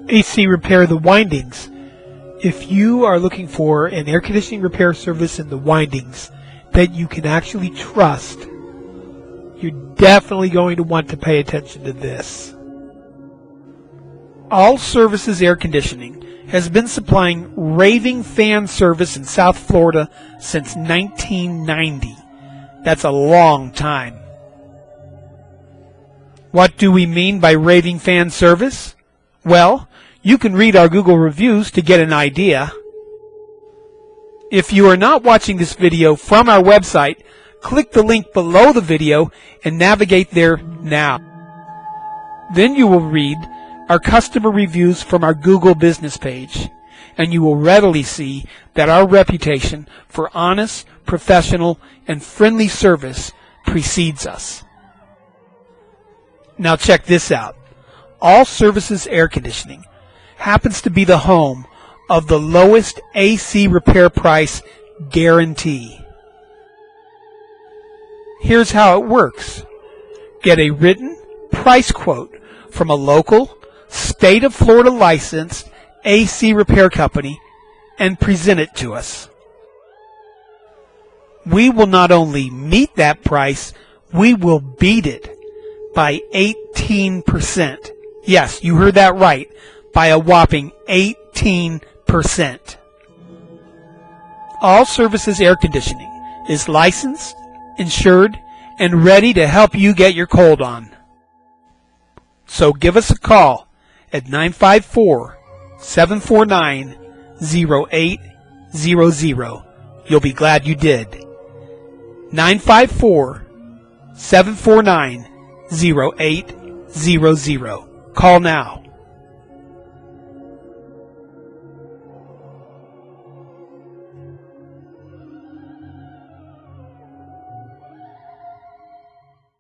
AC repair the windings. If you are looking for an air conditioning repair service in the windings that you can actually trust, you're definitely going to want to pay attention to this. All Services Air Conditioning has been supplying Raving Fan Service in South Florida since 1990. That's a long time. What do we mean by Raving Fan Service? Well, you can read our Google reviews to get an idea. If you are not watching this video from our website, click the link below the video and navigate there now. Then you will read our customer reviews from our Google business page, and you will readily see that our reputation for honest, professional, and friendly service precedes us. Now check this out. All Services Air Conditioning happens to be the home of the lowest AC repair price guarantee. Here's how it works. Get a written price quote from a local, state of Florida licensed AC repair company and present it to us. We will not only meet that price, we will beat it by 18%. Yes, you heard that right, by a whopping 18%. All Services Air Conditioning is licensed, insured, and ready to help you get your cold on. So give us a call at 954-749-0800. You'll be glad you did. 954-749-0800. Call now.